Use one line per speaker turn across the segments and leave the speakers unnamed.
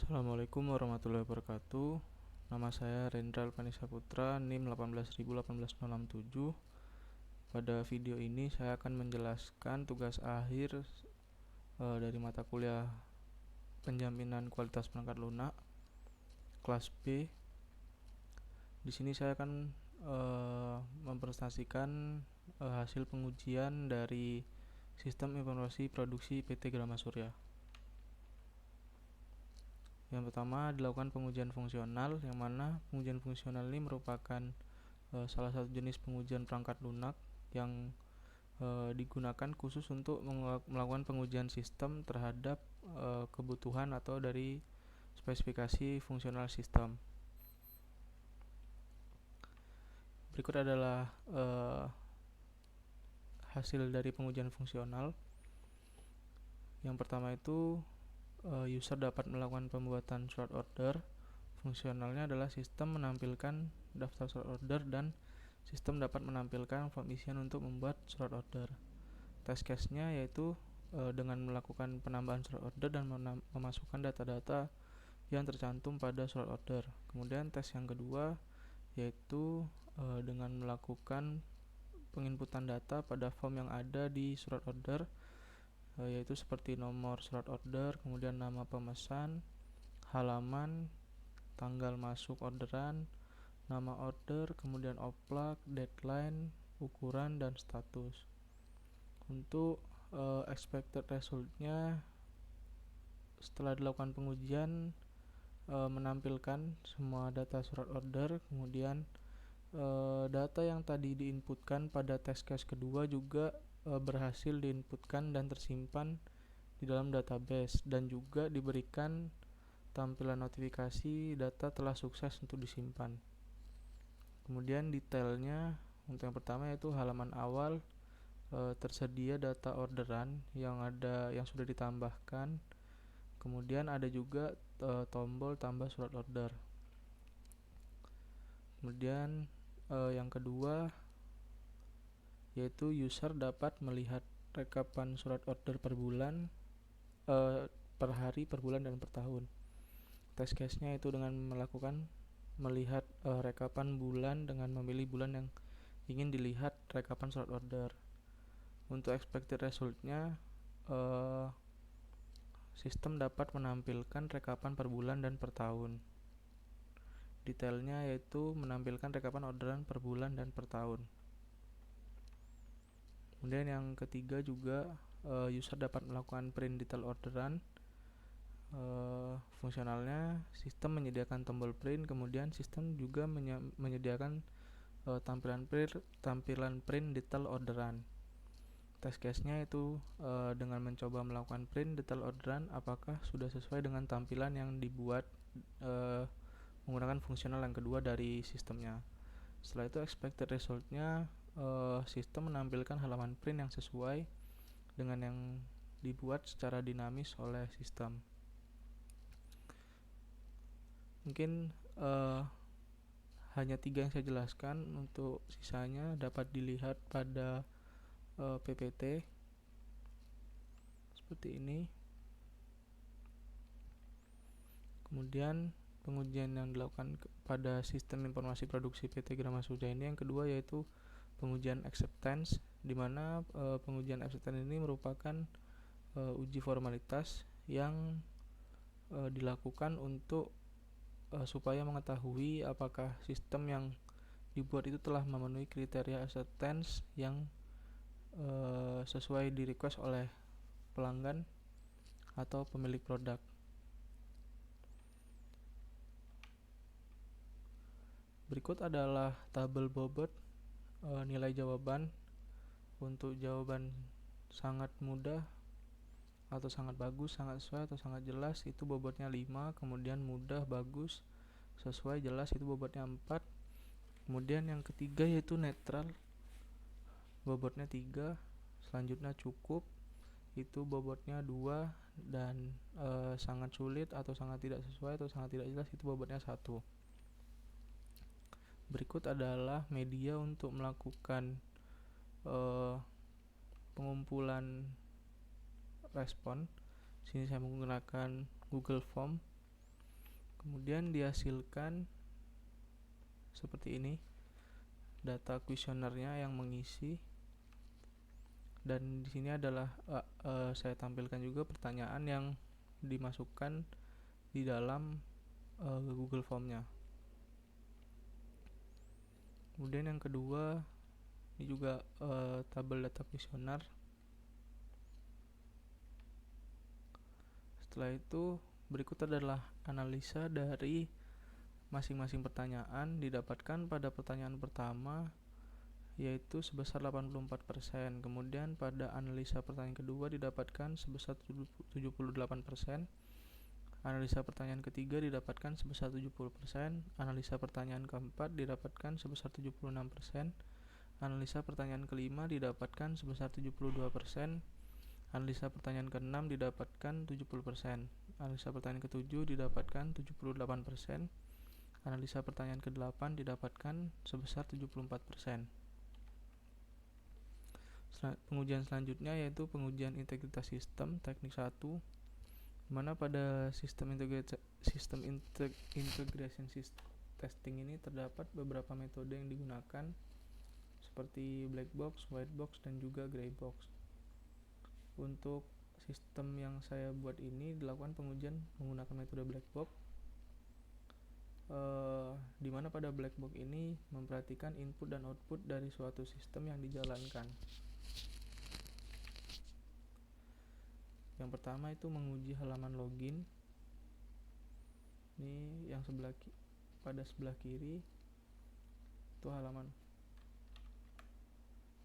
Assalamualaikum warahmatullahi wabarakatuh. Nama saya Rendra Alpani Saputra, NIM 1818067. Pada video ini saya akan menjelaskan tugas akhir dari mata kuliah penjaminan kualitas perangkat lunak kelas B. Di sini saya akan mempresentasikan hasil pengujian dari Sistem Informasi Produksi PT Grama Surya. Yang pertama dilakukan pengujian fungsional, yang mana pengujian fungsional ini merupakan salah satu jenis pengujian perangkat lunak yang digunakan khusus untuk melakukan pengujian sistem terhadap kebutuhan atau dari spesifikasi fungsional sistem. Berikut adalah hasil dari pengujian fungsional. Yang pertama itu user dapat melakukan pembuatan surat order. Fungsionalnya adalah sistem menampilkan daftar surat order dan sistem dapat menampilkan form isian untuk membuat surat order. Test case-nya yaitu dengan melakukan penambahan surat order dan memasukkan data-data yang tercantum pada surat order. Kemudian tes yang kedua yaitu dengan melakukan penginputan data pada form yang ada di surat order, yaitu seperti nomor surat order, kemudian nama pemesan, halaman, tanggal masuk orderan, nama order, kemudian oplak, deadline, ukuran, dan status. Untuk expected resultnya, setelah dilakukan pengujian, menampilkan semua data surat order, kemudian data yang tadi diinputkan pada test case kedua juga berhasil diinputkan dan tersimpan di dalam database, dan juga diberikan tampilan notifikasi data telah sukses untuk disimpan. Kemudian detailnya, untuk yang pertama yaitu halaman awal tersedia data orderan yang sudah ditambahkan. Kemudian ada juga tombol tambah surat order. Kemudian yang kedua yaitu user dapat melihat rekapan surat order per bulan, per hari, per bulan, dan per tahun. Test case-nya itu dengan melihat rekapan bulan dengan memilih bulan yang ingin dilihat rekapan surat order. Untuk expected result-nya, sistem dapat menampilkan rekapan per bulan dan per tahun. Detailnya yaitu menampilkan rekapan orderan per bulan dan per tahun. Kemudian yang ketiga juga user dapat melakukan print detail orderan. Fungsionalnya sistem menyediakan tombol print, kemudian sistem juga menyediakan tampilan print detail orderan. Test case-nya itu dengan mencoba melakukan print detail orderan apakah sudah sesuai dengan tampilan yang dibuat menggunakan fungsional yang kedua dari sistemnya. Setelah itu expected result-nya, sistem menampilkan halaman print yang sesuai dengan yang dibuat secara dinamis oleh sistem. Mungkin hanya 3 yang saya jelaskan, untuk sisanya dapat dilihat pada PPT seperti ini. Kemudian pengujian yang dilakukan pada sistem informasi produksi PT Grama Surya ini yang kedua yaitu pengujian acceptance, di mana pengujian acceptance ini merupakan uji formalitas yang dilakukan untuk supaya mengetahui apakah sistem yang dibuat itu telah memenuhi kriteria acceptance yang sesuai di request oleh pelanggan atau pemilik produk. Berikut adalah tabel bobot nilai jawaban. Untuk jawaban sangat mudah atau sangat bagus, sangat sesuai atau sangat jelas itu bobotnya 5. Kemudian mudah, bagus, sesuai, jelas itu bobotnya 4. Kemudian yang ketiga yaitu netral, bobotnya 3. Selanjutnya cukup, itu bobotnya 2. Dan sangat sulit atau sangat tidak sesuai atau sangat tidak jelas itu bobotnya 1. Berikut adalah media untuk melakukan pengumpulan respon. Sini saya menggunakan Google Form. Kemudian dihasilkan seperti ini data kuesionernya yang mengisi, dan di sini adalah saya tampilkan juga pertanyaan yang dimasukkan di dalam Google Form-nya. Kemudian yang kedua, ini juga tabel data kuesioner. Setelah itu berikut adalah analisa dari masing-masing pertanyaan. Didapatkan pada pertanyaan pertama yaitu sebesar 84%. Kemudian pada analisa pertanyaan kedua didapatkan sebesar 78%. Analisa pertanyaan ketiga didapatkan sebesar 70%. Analisa pertanyaan keempat didapatkan sebesar 76%. Analisa pertanyaan kelima didapatkan sebesar 72%. Analisa pertanyaan keenam didapatkan 70%. Analisa pertanyaan ketujuh didapatkan 78%. Analisa pertanyaan ke-8 didapatkan sebesar 74%. Pengujian selanjutnya yaitu pengujian integritas sistem teknik 1, mana pada sistem integration testing ini terdapat beberapa metode yang digunakan seperti black box, white box, dan juga gray box. Untuk sistem yang saya buat ini dilakukan pengujian menggunakan metode black box, di mana pada black box ini memperhatikan input dan output dari suatu sistem yang dijalankan. Yang pertama itu menguji halaman login. Ini yang pada sebelah kiri itu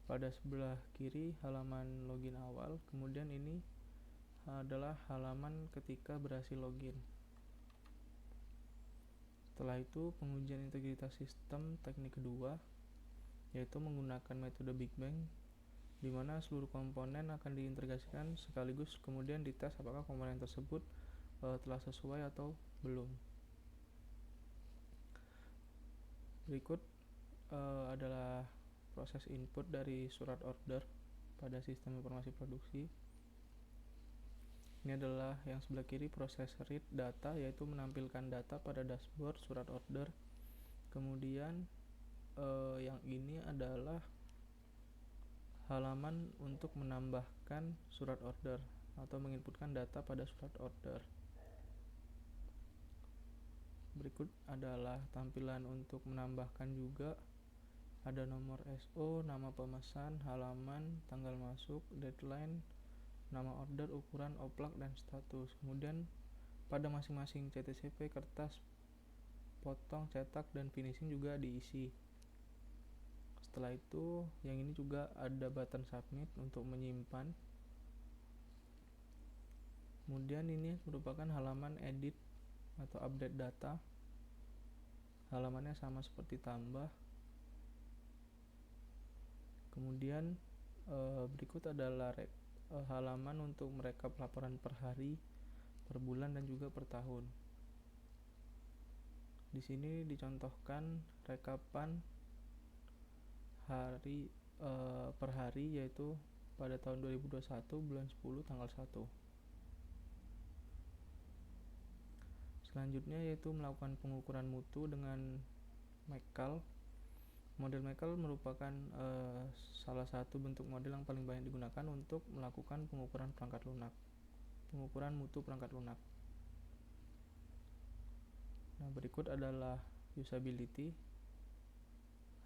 pada sebelah kiri halaman login awal. Kemudian ini adalah halaman ketika berhasil login. Setelah itu pengujian integritas sistem teknik kedua yaitu menggunakan metode Big Bang, di mana seluruh komponen akan diintegrasikan sekaligus, kemudian dites apakah komponen tersebut telah sesuai atau belum. Berikut adalah proses input dari surat order pada sistem informasi produksi. Ini adalah yang sebelah kiri proses read data, yaitu menampilkan data pada dashboard surat order. Kemudian yang ini adalah halaman untuk menambahkan surat order atau menginputkan data pada surat order. Berikut adalah tampilan untuk menambahkan juga. Ada nomor SO, nama pemesan, halaman, tanggal masuk, deadline, nama order, ukuran, oplak, dan status. Kemudian pada masing-masing CTCP, kertas, potong, cetak, dan finishing juga diisi. Setelah itu yang ini juga ada button submit untuk menyimpan. Kemudian ini merupakan halaman edit atau update data. Halamannya sama seperti tambah. Kemudian berikut adalah halaman untuk merekap laporan per hari, per bulan, dan juga per tahun. Di sini dicontohkan rekapan hari per hari, yaitu pada tahun 2021 bulan 10 tanggal 1. Selanjutnya yaitu melakukan pengukuran mutu dengan Meccal. Model Meccal merupakan salah satu bentuk model yang paling banyak digunakan untuk melakukan pengukuran perangkat lunak, pengukuran mutu perangkat lunak. Nah, berikut adalah usability.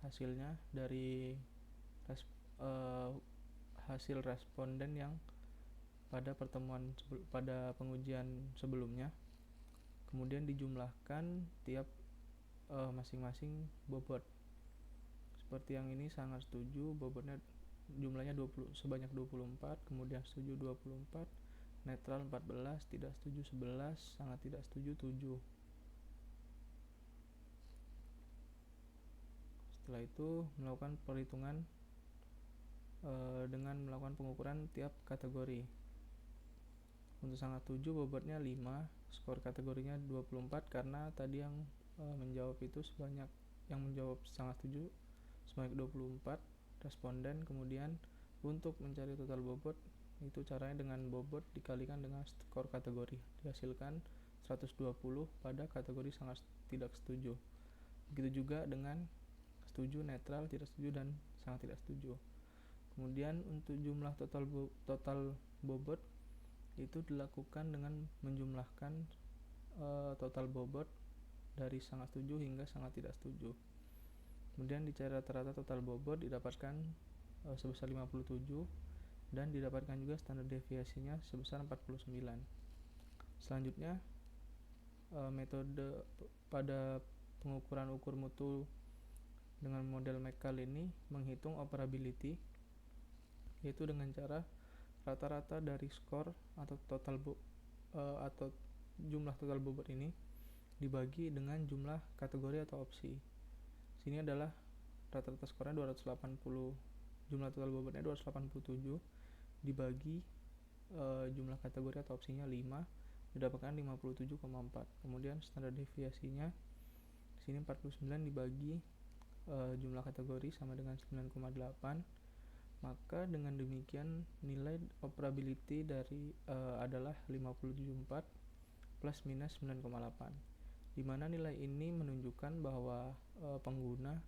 Hasilnya dari hasil responden yang pada pengujian sebelumnya. Kemudian dijumlahkan tiap masing-masing bobot. Seperti yang ini sangat setuju, bobotnya jumlahnya sebanyak 24, kemudian setuju 24, netral 14, tidak setuju 11, sangat tidak setuju 7. Setelah itu melakukan perhitungan dengan melakukan pengukuran tiap kategori. Untuk sangat setuju bobotnya 5, skor kategorinya 24 karena tadi yang menjawab itu yang menjawab sangat setuju sebanyak 24 responden. Kemudian untuk mencari total bobot itu caranya dengan bobot dikalikan dengan skor kategori, dihasilkan 120 pada kategori sangat tidak setuju. Begitu juga dengan setuju, netral, tidak setuju, dan sangat tidak setuju. Kemudian untuk jumlah total bobot itu dilakukan dengan menjumlahkan total bobot dari sangat setuju hingga sangat tidak setuju. Kemudian dicari rata-rata total bobot didapatkan sebesar 57 dan didapatkan juga standar deviasinya sebesar 49. Selanjutnya metode pada pengukuran ukur mutu dengan model McCall ini menghitung operability, yaitu dengan cara rata-rata dari skor atau atau jumlah total bobot ini dibagi dengan jumlah kategori atau opsi. Sini adalah rata-rata skornya 280, jumlah total bobotnya 287 dibagi jumlah kategori atau opsinya 5, didapatkan 57,4. Kemudian standar deviasinya sini 49 dibagi jumlah kategori sama dengan 9,8. Maka dengan demikian nilai operability dari adalah 57,4 plus minus 9,8, di mana nilai ini menunjukkan bahwa pengguna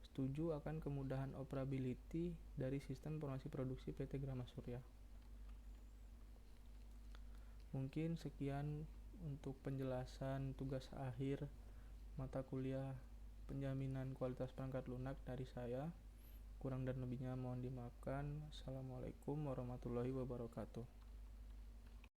setuju akan kemudahan operability dari sistem informasi produksi PT Grama Surya. Mungkin sekian untuk penjelasan tugas akhir mata kuliah penjaminan kualitas perangkat lunak dari saya. Kurang dan lebihnya mohon dimaafkan. Assalamualaikum warahmatullahi wabarakatuh.